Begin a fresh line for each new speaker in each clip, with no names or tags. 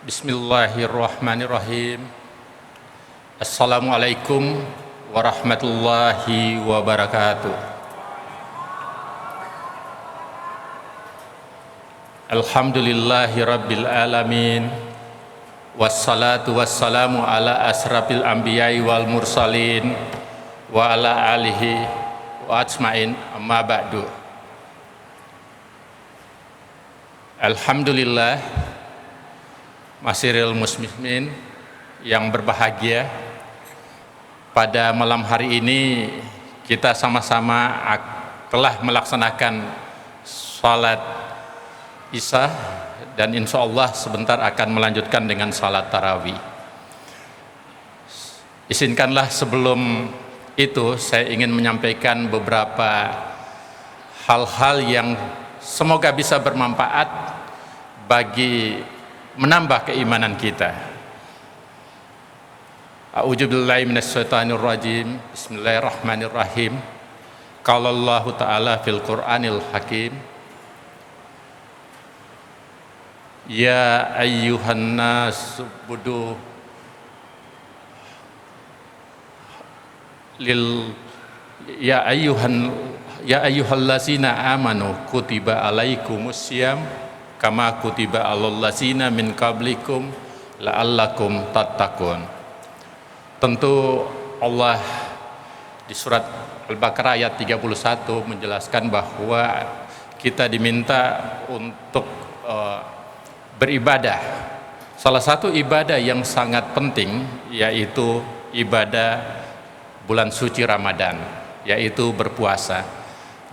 Bismillahirrahmanirrahim. Assalamualaikum warahmatullahi wabarakatuh. Alhamdulillahi rabbil alamin. Wassalatu wassalamu ala asrafil anbiya'i wal mursalin wa ala alihi wa ajmain, amma ba'du. Alhamdulillah, Masiril muslimin yang berbahagia, pada malam hari ini kita sama-sama telah melaksanakan salat Isya dan insya Allah sebentar akan melanjutkan dengan salat tarawih. Izinkanlah sebelum itu saya ingin menyampaikan beberapa hal-hal yang semoga bisa bermanfaat bagi menambah keimanan kita. A'udzubillahi minasyaitonir rajim. Bismillahirrahmanirrahim. Qala Allah Ta'ala fil Qur'anil Hakim, ya ayyuhan nas budu lil ya ayyuhallazina amanu kutiba alaikumusiyam kama kutiba alal ladzina min qablikum la'allakum tattaqun. Tentu Allah di surat Al-Baqarah ayat 31 menjelaskan bahwa kita diminta untuk beribadah. Salah satu ibadah yang sangat penting yaitu ibadah bulan suci Ramadan, yaitu berpuasa,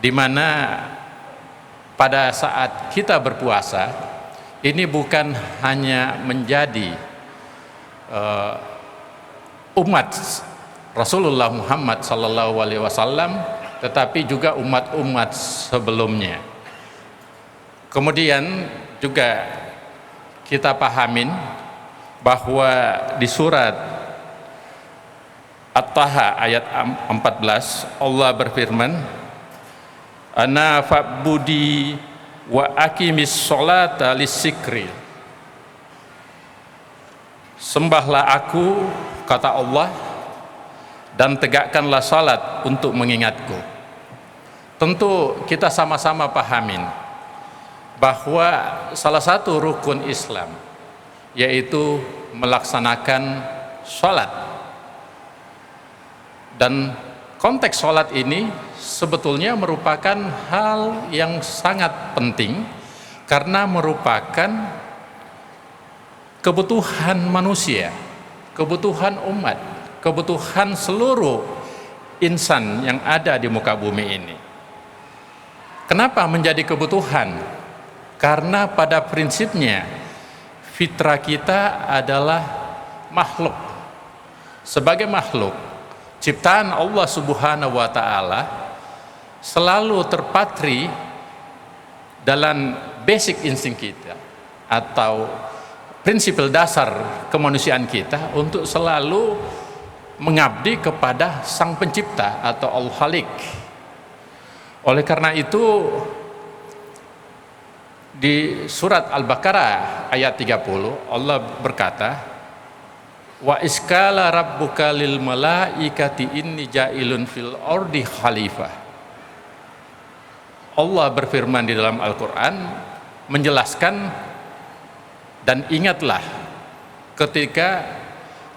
di mana pada saat kita berpuasa ini bukan hanya menjadi umat Rasulullah Muhammad SAW, tetapi juga umat-umat sebelumnya. Kemudian juga kita pahamin bahwa di surat At-Taha ayat 14 Allah berfirman, ana fa'budi wa aqimis sholata lisikri. Sembahlah aku, kata Allah, dan tegakkanlah salat untuk mengingatku. Tentu kita sama-sama pahamin bahwa salah satu rukun Islam yaitu melaksanakan sholat, dan konteks sholat ini sebetulnya merupakan hal yang sangat penting karena merupakan kebutuhan manusia, kebutuhan umat, kebutuhan seluruh insan yang ada di muka bumi ini. Kenapa menjadi kebutuhan? Karena pada prinsipnya fitrah kita adalah makhluk. Sebagai makhluk ciptaan Allah Subhanahu wa Ta'ala, selalu terpatri dalam basic insting kita atau prinsip dasar kemanusiaan kita untuk selalu mengabdi kepada Sang Pencipta atau Al-Khaliq. Oleh karena itu di surat Al-Baqarah ayat 30 Allah berkata, wa iskala rabbuka lil malaikati inni ja'ilun fil ardi khalifah. Allah berfirman di dalam Al-Quran menjelaskan, dan ingatlah ketika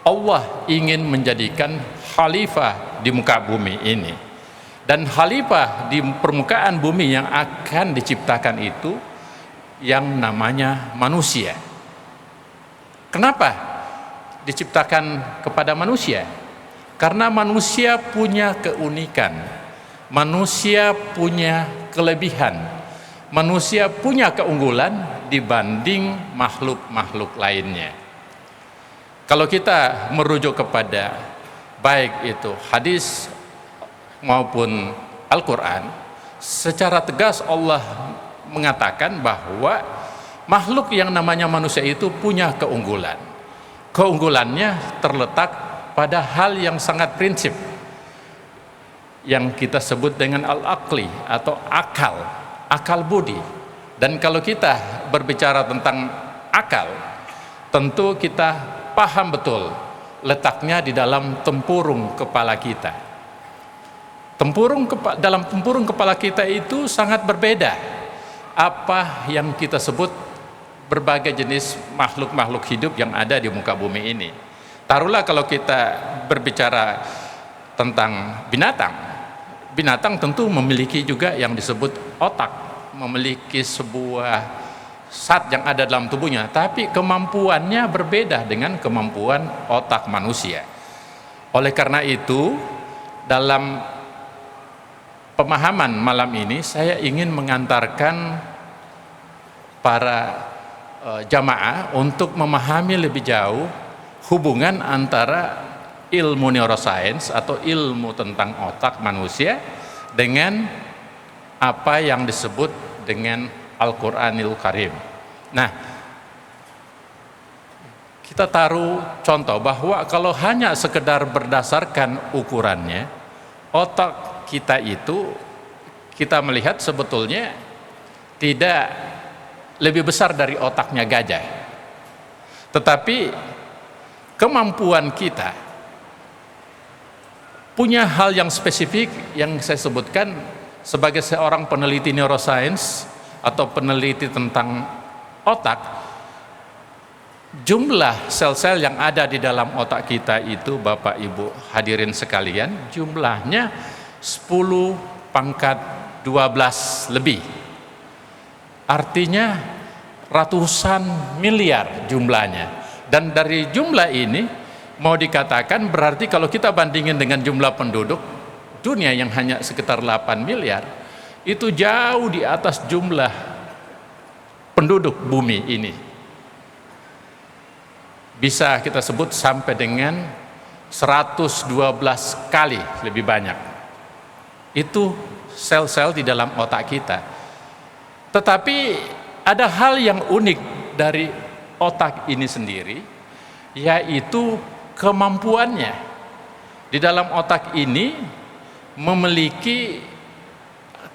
Allah ingin menjadikan khalifah di muka bumi ini, dan khalifah di permukaan bumi yang akan diciptakan itu yang namanya manusia. Kenapa diciptakan kepada manusia? Karena manusia punya keunikan, manusia punya kelebihan, manusia punya keunggulan dibanding makhluk-makhluk lainnya. Kalau kita merujuk kepada baik itu hadis maupun Al-Quran, secara tegas Allah mengatakan bahwa makhluk yang namanya manusia itu punya keunggulan. Keunggulannya terletak pada hal yang sangat prinsip yang kita sebut dengan al-aqli atau akal budi. Dan kalau kita berbicara tentang akal, tentu kita paham betul letaknya di dalam tempurung kepala kita. Dalam tempurung kepala kita itu sangat berbeda apa yang kita sebut berbagai jenis makhluk-makhluk hidup yang ada di muka bumi ini. Taruhlah kalau kita berbicara tentang binatang, binatang tentu memiliki juga yang disebut otak, memiliki sebuah zat yang ada dalam tubuhnya, tapi kemampuannya berbeda dengan kemampuan otak manusia. Oleh karena itu, dalam pemahaman malam ini saya ingin mengantarkan para jamaah untuk memahami lebih jauh hubungan antara ilmu neuroscience atau ilmu tentang otak manusia dengan apa yang disebut dengan Al-Quranil Karim. Nah, kita taruh contoh bahwa kalau hanya sekedar berdasarkan ukurannya, otak kita itu kita melihat sebetulnya tidak lebih besar dari otaknya gajah. Tetapi kemampuan kita punya hal yang spesifik yang saya sebutkan sebagai seorang peneliti neuroscience atau peneliti tentang otak. Jumlah sel-sel yang ada di dalam otak kita itu, Bapak Ibu hadirin sekalian, jumlahnya 10 pangkat 12 lebih. Artinya ratusan miliar jumlahnya. Dan dari jumlah ini mau dikatakan berarti kalau kita bandingin dengan jumlah penduduk dunia yang hanya sekitar 8 miliar, itu jauh di atas jumlah penduduk bumi ini. Bisa kita sebut sampai dengan 112 kali lebih banyak. Itu sel-sel di dalam otak kita. Tetapi ada hal yang unik dari otak ini sendiri, yaitu kemampuannya. Di dalam otak ini memiliki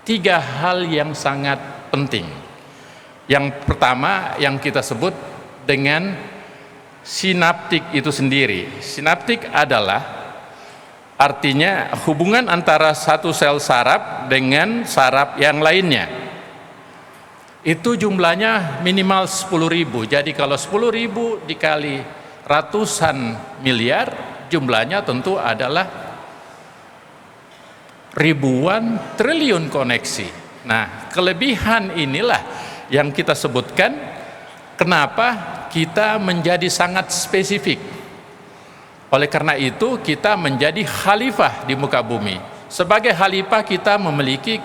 3 hal yang sangat penting. Yang pertama yang kita sebut dengan sinaptik itu sendiri. Sinaptik adalah artinya hubungan antara satu sel saraf dengan saraf yang lainnya. Itu jumlahnya minimal 10.000. Jadi kalau 10.000 dikali ratusan miliar, jumlahnya tentu adalah ribuan triliun koneksi. Nah, kelebihan inilah yang kita sebutkan kenapa kita menjadi sangat spesifik. Oleh karena itu kita menjadi khalifah di muka bumi. Sebagai khalifah kita memiliki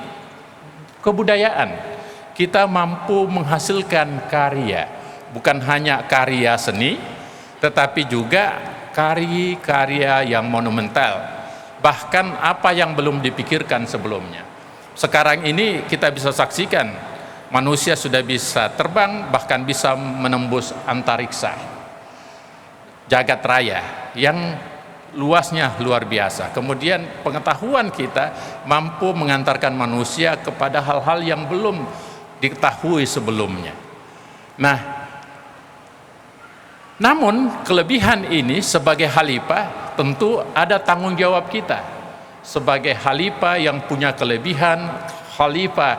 kebudayaan. Kita mampu menghasilkan karya. Bukan hanya karya seni, tetapi juga karya-karya yang monumental. Bahkan apa yang belum dipikirkan sebelumnya. Sekarang ini kita bisa saksikan manusia sudah bisa terbang, bahkan bisa menembus antariksa, jagat raya yang luasnya luar biasa. Kemudian pengetahuan kita mampu mengantarkan manusia kepada hal-hal yang belum diketahui sebelumnya. Nah, namun kelebihan ini sebagai khalifah tentu ada tanggung jawab kita. Sebagai khalifah yang punya kelebihan, khalifah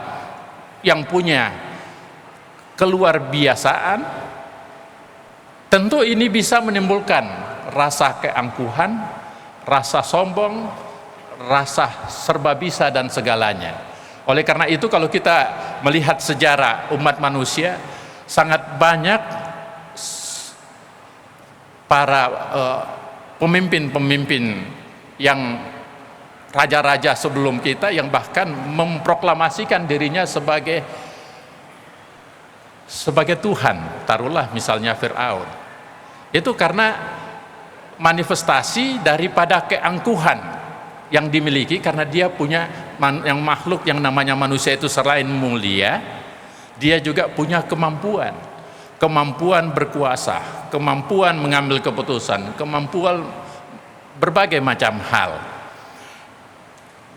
yang punya keluar biasaan, tentu ini bisa menimbulkan rasa keangkuhan, rasa sombong, rasa serba bisa dan segalanya. Oleh karena itu kalau kita melihat sejarah umat manusia, sangat banyak para pemimpin-pemimpin yang raja-raja sebelum kita yang bahkan memproklamasikan dirinya sebagai Tuhan. Taruhlah misalnya Fir'aun. Itu karena manifestasi daripada keangkuhan yang dimiliki, karena dia punya yang makhluk yang namanya manusia itu selain mulia, dia juga punya kemampuan berkuasa, kemampuan mengambil keputusan, kemampuan berbagai macam hal.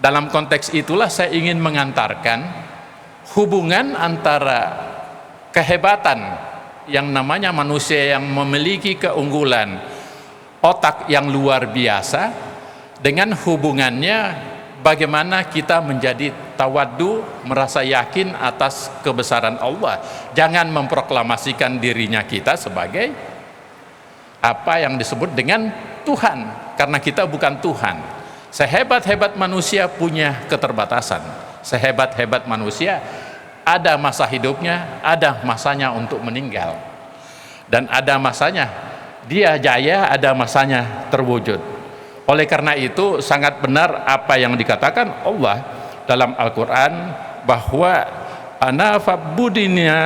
Dalam konteks itulah saya ingin mengantarkan hubungan antara kehebatan yang namanya manusia yang memiliki keunggulan otak yang luar biasa dengan hubungannya bagaimana kita menjadi tawaddu, merasa yakin atas kebesaran Allah. Jangan memproklamasikan dirinya kita sebagai apa yang disebut dengan Tuhan, karena kita bukan Tuhan. Sehebat-hebat manusia punya keterbatasan. Sehebat-hebat manusia ada masa hidupnya, ada masanya untuk meninggal. Dan ada masanya dia jaya, ada masanya terwujud. Oleh karena itu sangat benar apa yang dikatakan Allah dalam Al-Quran bahwa ana fa'budinya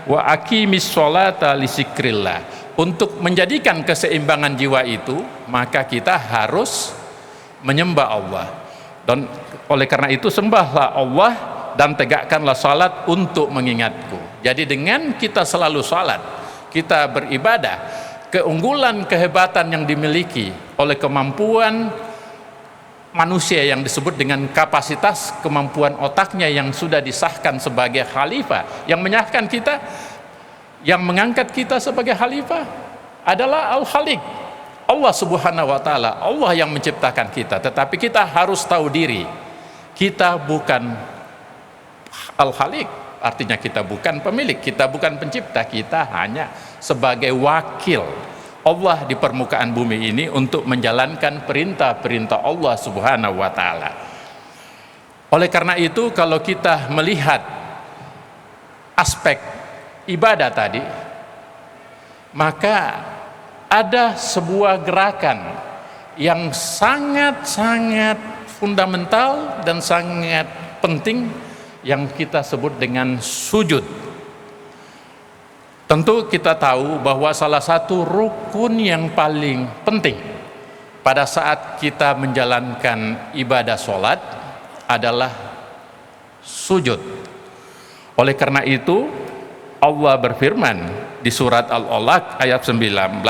wa aqimis sholata li zikrillah. Untuk menjadikan keseimbangan jiwa itu, maka kita harus menyembah Allah. Dan oleh karena itu sembahlah Allah dan tegakkanlah salat untuk mengingatku. Jadi dengan kita selalu salat, kita beribadah, keunggulan kehebatan yang dimiliki oleh kemampuan manusia yang disebut dengan kapasitas kemampuan otaknya yang sudah disahkan sebagai khalifah, yang menyahkan kita, yang mengangkat kita sebagai khalifah adalah Al-Khaliq, Allah Subhanahu wa taala, Allah yang menciptakan kita. Tetapi kita harus tahu diri, kita bukan Al-Khaliq, artinya kita bukan pemilik, kita bukan pencipta, kita hanya sebagai wakil Allah di permukaan bumi ini untuk menjalankan perintah-perintah Allah Subhanahu wa taala. Oleh karena itu kalau kita melihat aspek ibadah tadi, maka ada sebuah gerakan yang sangat-sangat fundamental dan sangat penting yang kita sebut dengan sujud. Tentu kita tahu bahwa salah satu rukun yang paling penting pada saat kita menjalankan ibadah sholat adalah sujud. Oleh karena itu Allah berfirman di surat Al-Alaq ayat 19,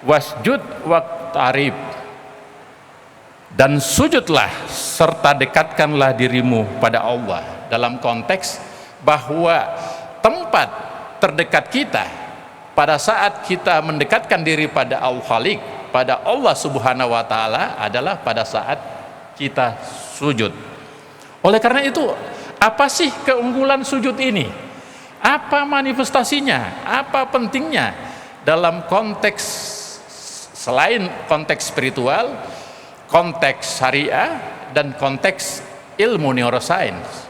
wasjud waqtarib, dan sujudlah serta dekatkanlah dirimu pada Allah, dalam konteks bahwa tempat terdekat kita pada saat kita mendekatkan diri pada Al-Khaliq, pada Allah Subhanahu wa taala adalah pada saat kita sujud. Oleh karena itu, apa sih keunggulan sujud ini? Apa manifestasinya? Apa pentingnya dalam konteks selain konteks spiritual, konteks syariah, dan konteks ilmu neuroscience?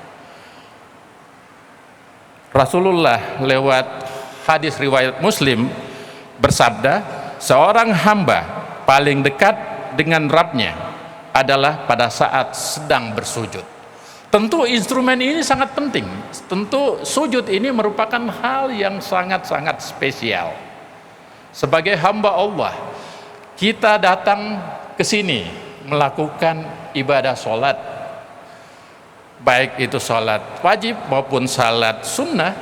Rasulullah lewat hadis riwayat Muslim bersabda, seorang hamba paling dekat dengan Rabbnya adalah pada saat sedang bersujud. Tentu instrumen ini sangat penting. Tentu sujud ini merupakan hal yang sangat-sangat spesial. Sebagai hamba Allah, kita datang ke sini melakukan ibadah sholat, baik itu sholat wajib maupun sholat sunnah.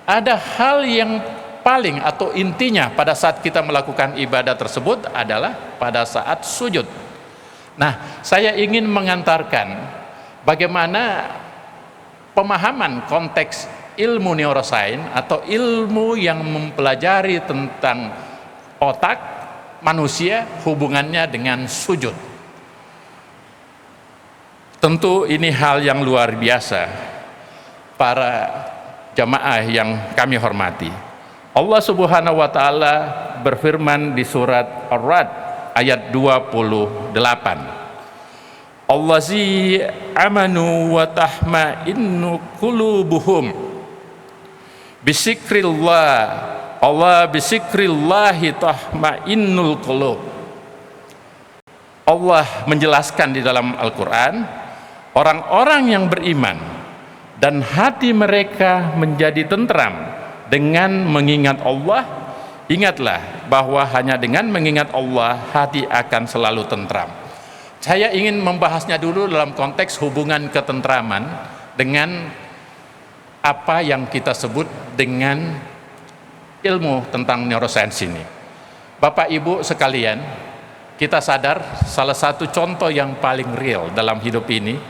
Ada hal yang paling atau intinya pada saat kita melakukan ibadah tersebut adalah pada saat sujud. Nah, saya ingin mengantarkan bagaimana pemahaman konteks ilmu neuroscience atau ilmu yang mempelajari tentang otak manusia hubungannya dengan sujud. Tentu ini hal yang luar biasa para jamaah yang kami hormati. Allah Subhanahu wa taala berfirman di surat Ar-Ra'd ayat 28. Allazi amanu wa tahma'innu qulubuhum bisikrillah, Allah bisikrillahi tahma'innul qulub. Allah menjelaskan di dalam Al-Quran, orang-orang yang beriman dan hati mereka menjadi tentram dengan mengingat Allah. Ingatlah bahwa hanya dengan mengingat Allah hati akan selalu tentram. Saya ingin membahasnya dulu dalam konteks hubungan ketentraman dengan apa yang kita sebut dengan ilmu tentang neuroscience ini. Bapak Ibu sekalian, kita sadar salah satu contoh yang paling real dalam hidup ini,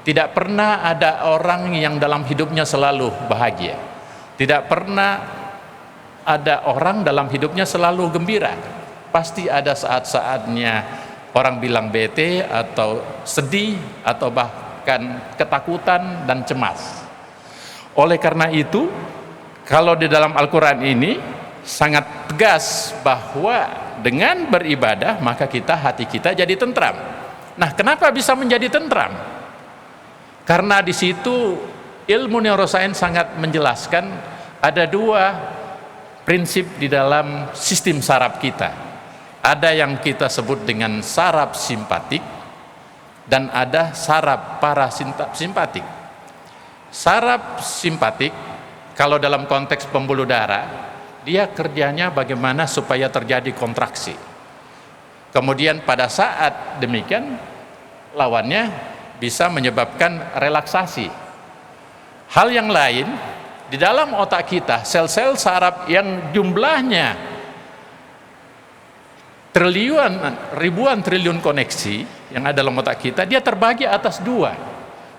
tidak pernah ada orang yang dalam hidupnya selalu bahagia. Tidak pernah ada orang dalam hidupnya selalu gembira. Pasti ada saat-saatnya orang bilang bete atau sedih atau bahkan ketakutan dan cemas. Oleh karena itu, kalau di dalam Al-Quran ini sangat tegas bahwa dengan beribadah maka hati kita jadi tentram. Nah, kenapa bisa menjadi tentram? Karena di situ ilmu neuroscience sangat menjelaskan ada dua prinsip di dalam sistem saraf kita. Ada yang kita sebut dengan saraf simpatik dan ada saraf parasimpatik. Saraf simpatik kalau dalam konteks pembuluh darah, dia kerjanya bagaimana supaya terjadi kontraksi. Kemudian pada saat demikian lawannya bisa menyebabkan relaksasi. Hal yang lain, di dalam otak kita, sel-sel saraf yang jumlahnya ribuan triliun koneksi yang ada dalam otak kita, dia terbagi atas dua.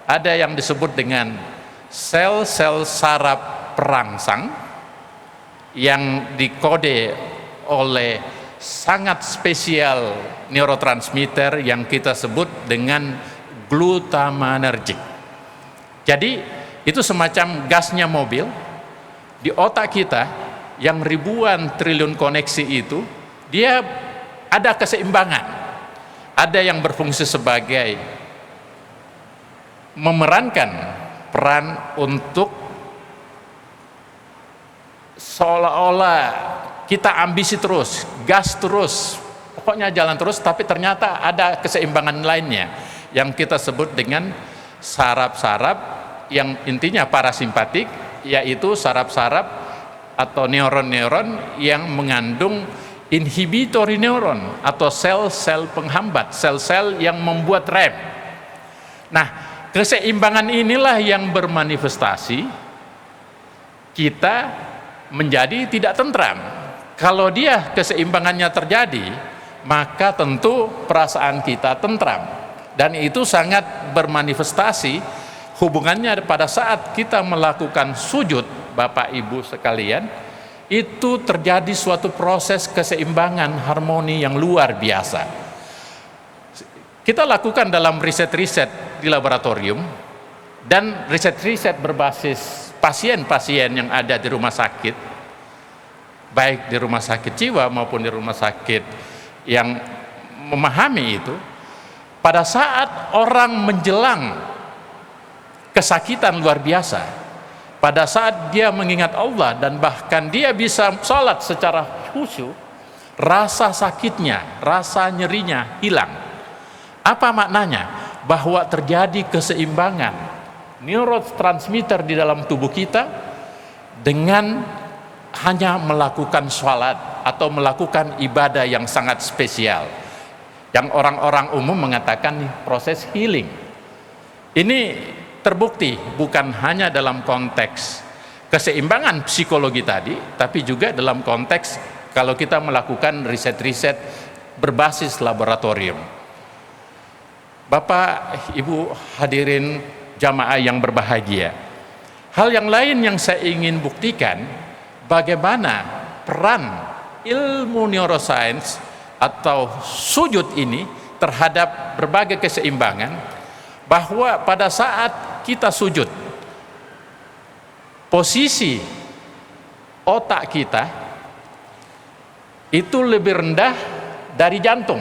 Ada yang disebut dengan sel-sel saraf perangsang yang dikode oleh sangat spesial neurotransmitter yang kita sebut dengan glutamanergic. Jadi itu semacam gasnya mobil di otak kita yang ribuan triliun koneksi itu, dia ada keseimbangan. Ada yang berfungsi sebagai memerankan peran untuk seolah-olah kita ambisi terus, gas terus, pokoknya jalan terus, tapi ternyata ada keseimbangan lainnya yang kita sebut dengan saraf-saraf yang intinya parasimpatik, yaitu saraf-saraf atau neuron-neuron yang mengandung inhibitory neuron atau sel-sel penghambat, sel-sel yang membuat rem. Nah, keseimbangan inilah yang bermanifestasi kita menjadi tidak tentram. Kalau dia keseimbangannya terjadi, maka tentu perasaan kita tentram, dan itu sangat bermanifestasi hubungannya pada saat kita melakukan sujud. Bapak Ibu sekalian, itu terjadi suatu proses keseimbangan harmoni yang luar biasa. Kita lakukan dalam riset-riset di laboratorium dan riset-riset berbasis pasien-pasien yang ada di rumah sakit, baik di rumah sakit jiwa maupun di rumah sakit yang memahami itu. Pada saat orang menjelang kesakitan luar biasa, pada saat dia mengingat Allah dan bahkan dia bisa sholat secara khusyuk, rasa sakitnya, rasa nyerinya hilang. Apa maknanya? Bahwa terjadi keseimbangan neurotransmitter di dalam tubuh kita dengan hanya melakukan sholat atau melakukan ibadah yang sangat spesial, yang orang-orang umum mengatakan proses healing. Ini terbukti bukan hanya dalam konteks keseimbangan psikologi tadi, tapi juga dalam konteks kalau kita melakukan riset-riset berbasis laboratorium. Bapak, Ibu hadirin jamaah yang berbahagia, hal yang lain yang saya ingin buktikan bagaimana peran ilmu neuroscience atau sujud ini terhadap berbagai keseimbangan, bahwa pada saat kita sujud, posisi otak kita itu lebih rendah dari jantung.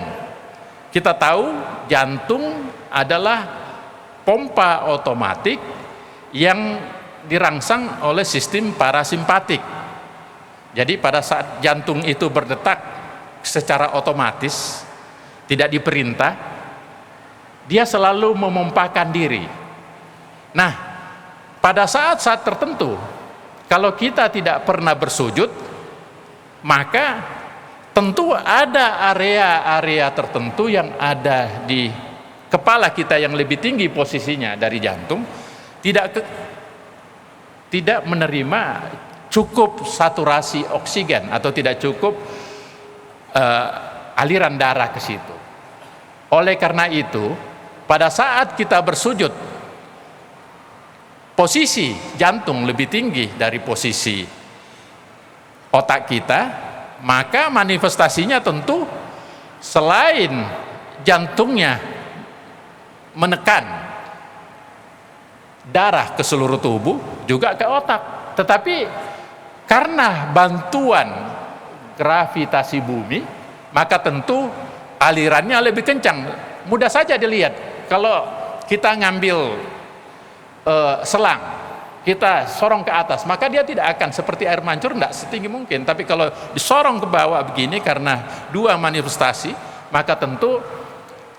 Kita tahu jantung adalah pompa otomatik yang dirangsang oleh sistem parasimpatik. Jadi pada saat jantung itu berdetak secara otomatis, tidak diperintah, dia selalu memompakan diri. Nah, pada saat-saat tertentu, kalau kita tidak pernah bersujud, maka tentu ada area-area tertentu yang ada di kepala kita yang lebih tinggi posisinya dari jantung, tidak menerima cukup saturasi oksigen atau tidak cukup aliran darah ke situ. Oleh karena itu, pada saat kita bersujud, posisi jantung lebih tinggi dari posisi otak kita, maka manifestasinya tentu selain jantungnya menekan darah ke seluruh tubuh, juga ke otak. Tetapi karena bantuan gravitasi bumi, maka tentu alirannya lebih kencang. Mudah saja dilihat, kalau kita ngambil selang, kita sorong ke atas, maka dia tidak akan seperti air mancur, tidak setinggi mungkin. Tapi kalau disorong ke bawah begini, karena dua manifestasi, maka tentu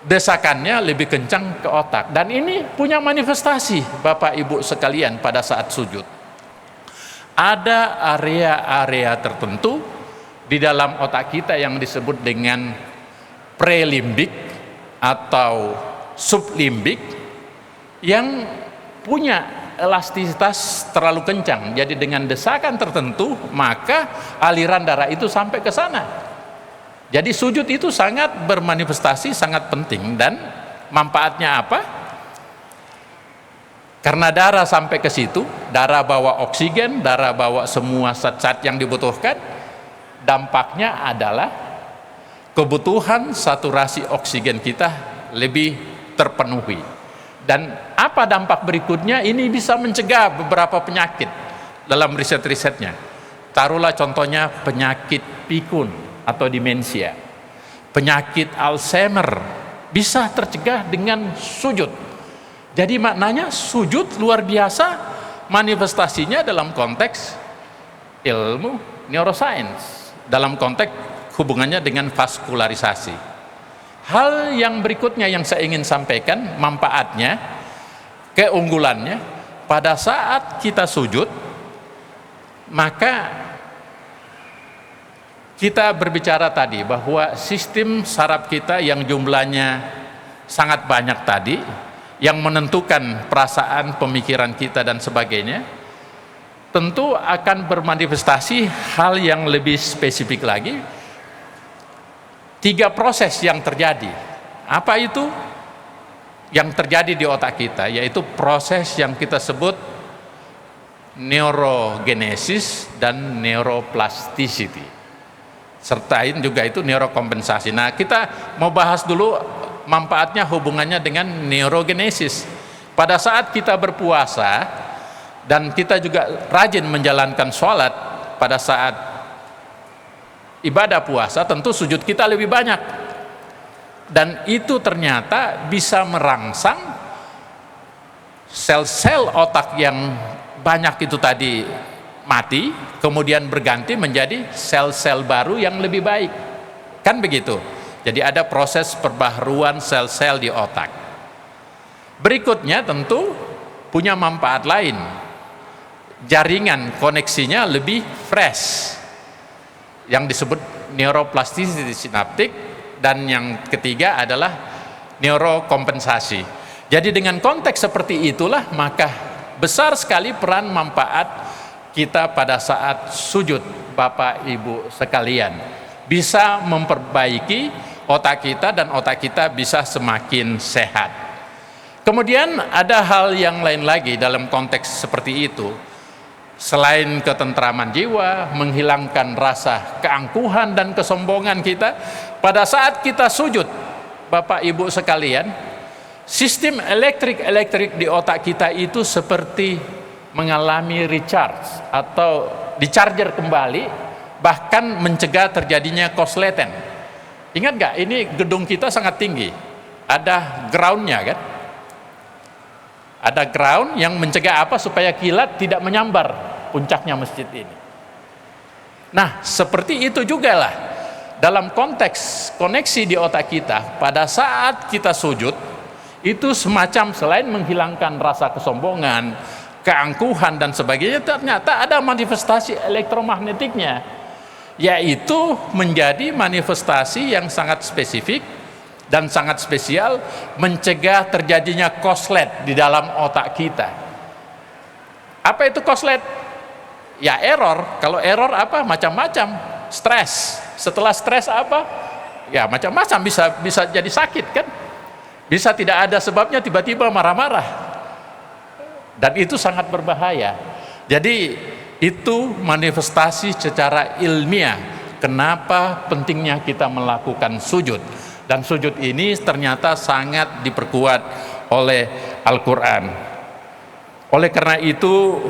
desakannya lebih kencang ke otak. Dan ini punya manifestasi, Bapak Ibu sekalian, pada saat sujud. Ada area-area tertentu di dalam otak kita yang disebut dengan prelimbik atau sublimbik yang punya elastisitas terlalu kencang. Jadi dengan desakan tertentu, maka aliran darah itu sampai ke sana. Jadi sujud itu sangat bermanifestasi, sangat penting. Dan manfaatnya apa? Karena darah sampai ke situ, darah bawa oksigen, darah bawa semua zat-zat yang dibutuhkan. Dampaknya adalah kebutuhan saturasi oksigen kita lebih terpenuhi. Dan apa dampak berikutnya? Ini bisa mencegah beberapa penyakit dalam riset-risetnya. Taruhlah contohnya penyakit pikun atau demensia, penyakit Alzheimer bisa tercegah dengan sujud. Jadi maknanya sujud luar biasa manifestasinya dalam konteks ilmu neuroscience, dalam konteks hubungannya dengan vaskularisasi. Hal yang berikutnya yang saya ingin sampaikan, manfaatnya, keunggulannya, pada saat kita sujud, maka kita berbicara tadi bahwa sistem saraf kita yang jumlahnya sangat banyak tadi, yang menentukan perasaan, pemikiran kita dan sebagainya, tentu akan bermanifestasi hal yang lebih spesifik lagi. 3 proses yang terjadi. Apa itu yang terjadi di otak kita? Yaitu proses yang kita sebut neurogenesis dan neuroplasticity. Sertain juga itu neurokompensasi. Nah, kita mau bahas dulu manfaatnya, hubungannya dengan neurogenesis. Pada saat kita berpuasa dan kita juga rajin menjalankan sholat, pada saat ibadah puasa tentu sujud kita lebih banyak, dan itu ternyata bisa merangsang sel-sel otak yang banyak itu tadi mati, kemudian berganti menjadi sel-sel baru yang lebih baik, kan begitu. Jadi ada proses perbaharuan sel-sel di otak. Berikutnya tentu punya manfaat lain, jaringan koneksinya lebih fresh, yang disebut neuroplasticity sinaptik. Dan yang ketiga adalah neurokompensasi. Jadi dengan konteks seperti itulah, maka besar sekali peran manfaat kita pada saat sujud, Bapak Ibu sekalian. Bisa memperbaiki otak kita dan otak kita bisa semakin sehat. Kemudian ada hal yang lain lagi dalam konteks seperti itu. Selain ketentraman jiwa, menghilangkan rasa keangkuhan dan kesombongan kita, pada saat kita sujud, Bapak Ibu sekalian, sistem elektrik di otak kita itu seperti mengalami recharge atau di-charger kembali, bahkan mencegah terjadinya korsleting. Ingat gak, ini gedung kita sangat tinggi, ada groundnya kan? Ada ground yang mencegah apa? Supaya kilat tidak menyambar puncaknya masjid ini. Nah, seperti itu juga lah dalam konteks koneksi di otak kita. Pada saat kita sujud, itu semacam selain menghilangkan rasa kesombongan, keangkuhan dan sebagainya, ternyata ada manifestasi elektromagnetiknya, yaitu menjadi manifestasi yang sangat spesifik dan sangat spesial, mencegah terjadinya korslet di dalam otak kita. Apa itu korslet? Ya error. Kalau error apa? Macam-macam. Stres. Setelah stres apa? Ya macam-macam, bisa jadi sakit kan? Bisa tidak ada sebabnya tiba-tiba marah-marah. Dan itu sangat berbahaya. Jadi Itu manifestasi secara ilmiah kenapa pentingnya kita melakukan sujud. Dan sujud ini ternyata sangat diperkuat oleh Al-Quran. Oleh karena itu,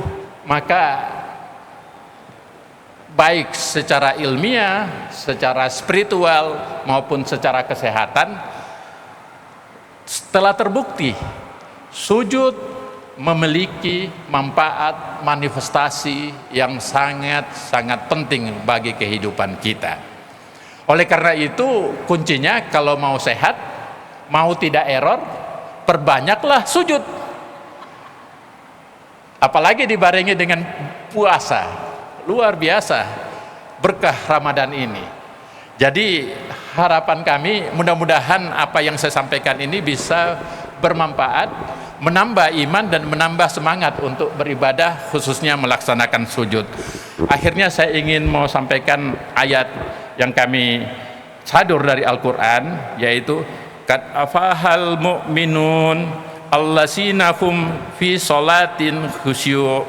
maka baik secara ilmiah, secara spiritual maupun secara kesehatan, telah terbukti sujud memiliki manfaat manifestasi yang sangat penting bagi kehidupan kita. Oleh karena itu, kuncinya kalau mau sehat, mau tidak error, perbanyaklah sujud. Apalagi dibarengi dengan puasa, luar biasa berkah Ramadan ini. Jadi harapan kami, mudah-mudahan apa yang saya sampaikan ini bisa bermanfaat, menambah iman dan menambah semangat untuk beribadah, khususnya melaksanakan sujud. Akhirnya saya ingin mau sampaikan ayat yang kami sadur dari Al-Quran, yaitu qad afahal mu'minun allazina hum fi sholatin khusyu'.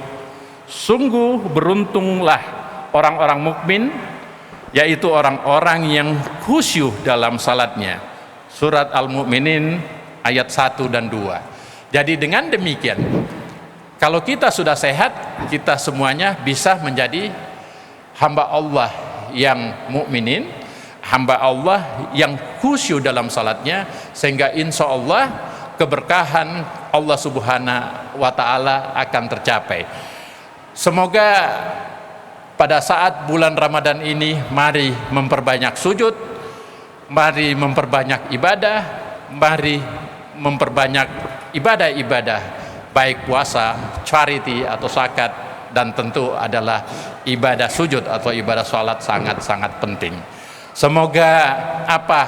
Sungguh beruntunglah orang-orang mukmin, yaitu orang-orang yang khusyuk dalam salatnya. Surat Al-Mu'minin ayat 1 dan 2. Jadi dengan demikian, kalau kita sudah sehat, kita semuanya bisa menjadi hamba Allah yang mukminin, hamba Allah yang khusyuk dalam salatnya, sehingga insya Allah keberkahan Allah Subhanahu wa Ta'ala akan tercapai. Semoga pada saat bulan Ramadan ini, mari memperbanyak sujud, mari memperbanyak ibadah, mari memperbanyak ibadah-ibadah, baik puasa, charity atau zakat, dan tentu adalah ibadah sujud atau ibadah sholat sangat penting. Semoga apa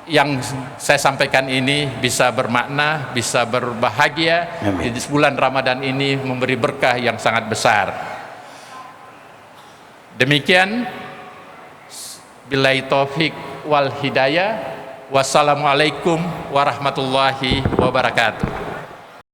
yang saya sampaikan ini bisa bermakna, bisa berbahagia. Amin. Di bulan Ramadan ini memberi berkah yang sangat besar. Demikian, billahi taufik wal hidayah. Wassalamualaikum warahmatullahi wabarakatuh.